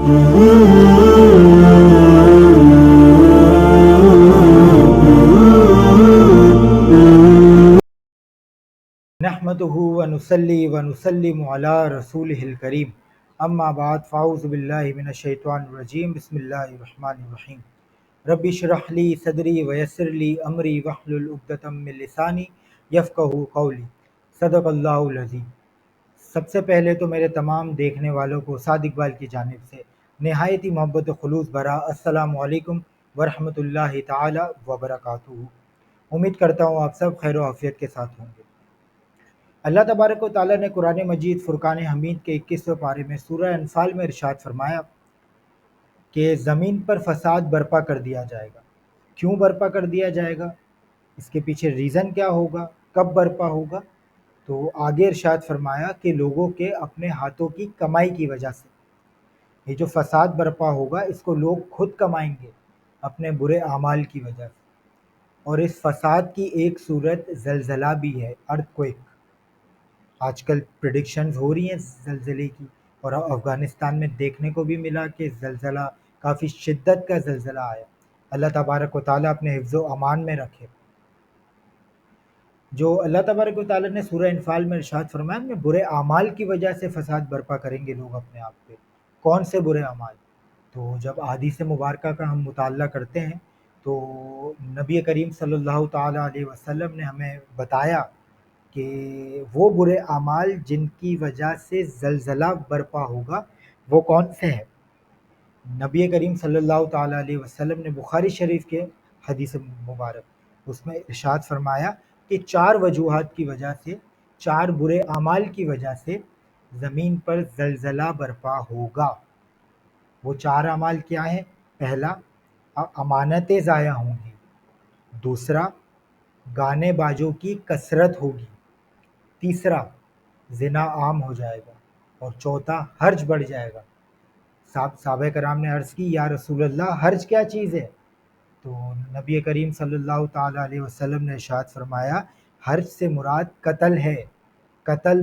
نحمده ونصلي ونسلم على رسوله الكريم اما بعد فاعوذ باللہ من الشیطان الرجیم بسم اللہ الرحمن الرحیم رب اشرح لی صدری ویسر لی امری واحلل عقدۃ من لسانی یفقہوا قولی صدق اللہ العظیم۔ سب سے پہلے تو میرے تمام دیکھنے والوں کو سعد اقبال کی جانب سے نہایت ہی محبت و خلوص بھرا السلام علیکم ورحمۃ اللہ تعالی وبرکاتہ۔ امید کرتا ہوں آپ سب خیر و عافیت کے ساتھ ہوں گے۔ اللہ تبارک و تعالیٰ نے قرآن مجید فرقان حمید کے 21ویں پارے میں سورہ انفال میں ارشاد فرمایا کہ زمین پر فساد برپا کر دیا جائے گا۔ کیوں برپا کر دیا جائے گا؟ اس کے پیچھے ریزن کیا ہوگا؟ کب برپا ہوگا؟ تو آگے ارشاد فرمایا کہ لوگوں کے اپنے ہاتھوں کی کمائی کی وجہ سے یہ جو فساد برپا ہوگا اس کو لوگ خود کمائیں گے اپنے برے اعمال کی وجہ سے۔ اور اس فساد کی ایک صورت زلزلہ بھی ہے، ارتھ کوئک۔ آج کل پریڈکشنز ہو رہی ہیں زلزلے کی، اور افغانستان میں دیکھنے کو بھی ملا کہ زلزلہ کافی شدت کا زلزلہ آیا۔ اللہ تبارک و تعالیٰ اپنے حفظ و امان میں رکھے۔ جو اللہ تبارک و تعالیٰ نے سورہ انفال میں ارشاد فرمایا کہ برے اعمال کی وجہ سے فساد برپا کریں گے لوگ اپنے آپ پہ۔ کون سے برے اعمال؟ تو جب احادیث مبارکہ کا ہم مطالعہ کرتے ہیں تو نبی کریم صلی اللہ تعالیٰ علیہ وسلم نے ہمیں بتایا کہ وہ برے اعمال جن کی وجہ سے زلزلہ برپا ہوگا وہ کون سے ہیں۔ نبی کریم صلی اللہ تعالیٰ علیہ وسلم نے بخاری شریف کے حدیث مبارک اس میں ارشاد فرمایا کہ 4 وجوہات کی وجہ سے، 4 برے اعمال کی وجہ سے زمین پر زلزلہ برپا ہوگا۔ وہ 4 اعمال کیا ہیں؟ پہلا، امانتیں ضائع ہوں گی۔ دوسرا، گانے بازوں کی کثرت ہوگی۔ تیسرا، زنا عام ہو جائے گا۔ اور چوتھا، حرج بڑھ جائے گا۔ صحابہ کرام نے عرض کی یا رسول اللہ حرج کیا چیز ہے؟ تو نبی کریم صلی اللہ تعالیٰ علیہ وسلم نے ارشاد فرمایا حرج سے مراد قتل ہے۔ قتل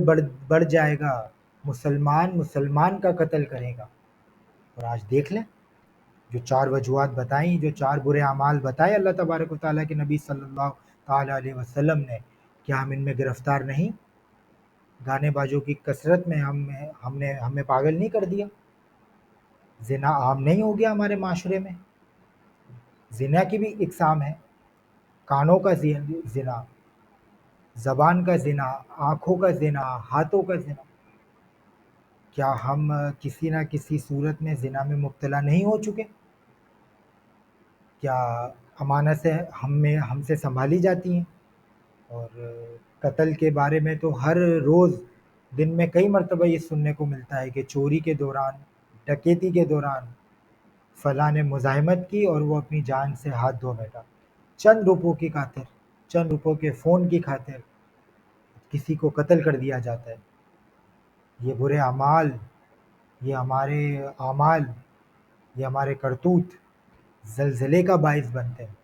بڑھ جائے گا، مسلمان کا قتل کرے گا۔ اور آج دیکھ لیں جو 4 وجوہات بتائیں، جو 4 برے اعمال بتائے اللہ تبارک و تعالیٰ کے نبی صلی اللہ تعالیٰ علیہ وسلم نے، کیا ہم ان میں گرفتار نہیں؟ گانے بازوں کی کثرت میں ہمیں پاگل نہیں کر دیا؟ زنا عام نہیں ہو گیا ہمارے معاشرے میں؟ زنا کی بھی اقسام ہے، کانوں کا زنا، زبان کا زنا، آنکھوں کا زنا، ہاتھوں کا زنا۔ کیا ہم کسی نہ کسی صورت میں زنا میں مبتلا نہیں ہو چکے؟ کیا امانت سے ہم سے سنبھالی جاتی ہیں؟ اور قتل کے بارے میں تو ہر روز دن میں کئی مرتبہ یہ سننے کو ملتا ہے کہ چوری کے دوران، ڈکیتی کے دوران فلاں نے مزاحمت کی اور وہ اپنی جان سے ہاتھ دھو بیٹھا۔ چند روپوں کی خاطر، چند روپوں کے فون کی خاطر کسی کو قتل کر دیا جاتا ہے۔ یہ برے اعمال، یہ ہمارے اعمال، یہ ہمارے کرتوت زلزلے کا باعث بنتے ہیں۔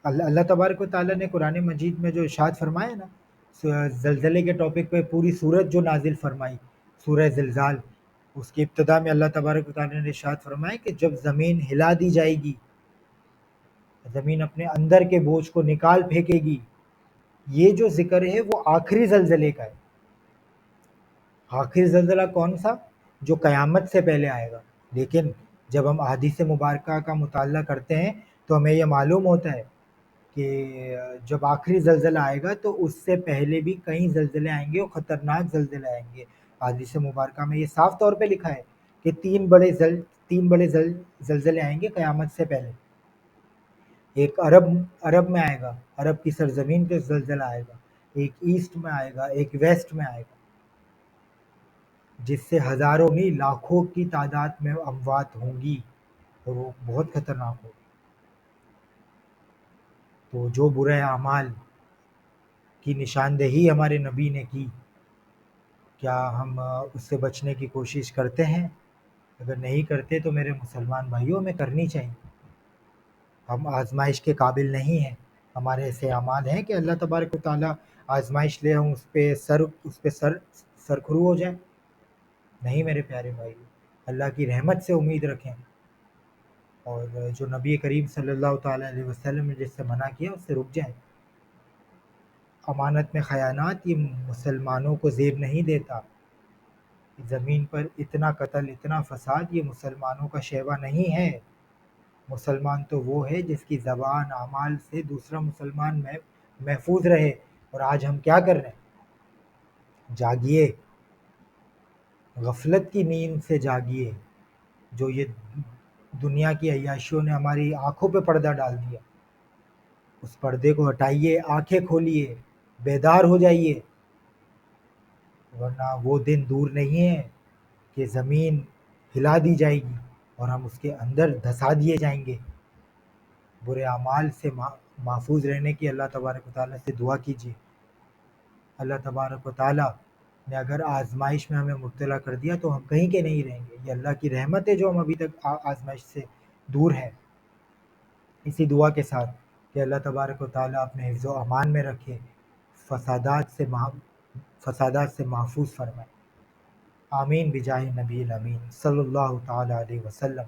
اللہ تبارک و تعالیٰ نے قرآن مجید میں جو ارشاد فرمایا نا، زلزلے کے ٹاپک پہ پوری سورت جو نازل فرمائی، سورہ زلزال، اس کی ابتدا میں اللہ تبارک و تعالیٰ نے ارشاد فرمایا کہ جب زمین ہلا دی جائے گی، زمین اپنے اندر کے بوجھ کو نکال پھینکے گی۔ یہ جو ذکر ہے وہ آخری زلزلے کا ہے۔ آخری زلزلہ کون سا؟ جو قیامت سے پہلے آئے گا۔ لیکن جب ہم احادیث مبارکہ کا مطالعہ کرتے ہیں تو ہمیں یہ معلوم ہوتا ہے کہ جب آخری زلزلہ آئے گا تو اس سے پہلے بھی کئی زلزلے آئیں گے اور خطرناک زلزلے آئیں گے۔ حدیث مبارکہ میں یہ صاف طور پہ لکھا ہے کہ 3 بڑے زلزلے آئیں گے قیامت سے پہلے۔ ایک عرب میں آئے گا، عرب کی سرزمین پہ زلزلہ آئے گا۔ ایک ایسٹ میں آئے گا، ایک ویسٹ میں آئے گا، جس سے ہزاروں نہیں لاکھوں کی تعداد میں اموات ہوں گی اور وہ بہت خطرناک ہوگی۔ تو جو برے اعمال کی نشاندہی ہمارے نبی نے کی، کیا ہم اس سے بچنے کی کوشش کرتے ہیں؟ اگر نہیں کرتے تو میرے مسلمان بھائیوں میں کرنی چاہیے۔ ہم آزمائش کے قابل نہیں ہیں، ہمارے ایسے اعمال ہیں کہ اللہ تبارک و تعالیٰ آزمائش لے ہم اس پہ سرخرو ہو جائیں؟ نہیں میرے پیارے بھائی، اللہ کی رحمت سے امید رکھیں، اور جو نبی کریم صلی اللہ تعالیٰ علیہ وسلم نے جس سے منع کیا اس سے رک جائیں۔ امانت میں خیانات یہ مسلمانوں کو زیب نہیں دیتا، زمین پر اتنا قتل اتنا فساد یہ مسلمانوں کا شیوا نہیں ہے۔ مسلمان تو وہ ہے جس کی زبان اعمال سے دوسرا مسلمان محفوظ رہے، اور آج ہم کیا کر رہے ہیں؟ جاگیے، غفلت کی نیند سے جاگیے، جو یہ دنیا کی عیاشیوں نے ہماری آنکھوں پہ پردہ ڈال دیا، اس پردے کو ہٹائیے، آنکھیں کھولیے، بیدار ہو جائیے، ورنہ وہ دن دور نہیں ہے کہ زمین ہلا دی جائے گی اور ہم اس کے اندر دھسا دیے جائیں گے۔ برے اعمال سے محفوظ رہنے کی اللہ تبارک و تعالیٰ سے دعا کیجیے۔ اللہ تبارک و تعالیٰ نے اگر آزمائش میں ہمیں مبتلا کر دیا تو ہم کہیں کے نہیں رہیں گے، یہ اللہ کی رحمت ہے جو ہم ابھی تک آزمائش سے دور ہیں۔ اسی دعا کے ساتھ کہ اللہ تبارک و تعالیٰ اپنے حفظ و امان میں رکھے، فسادات سے محفوظ فرمائے۔ آمین بجاہ نبی الامین صلی اللہ تعالیٰ علیہ وسلم۔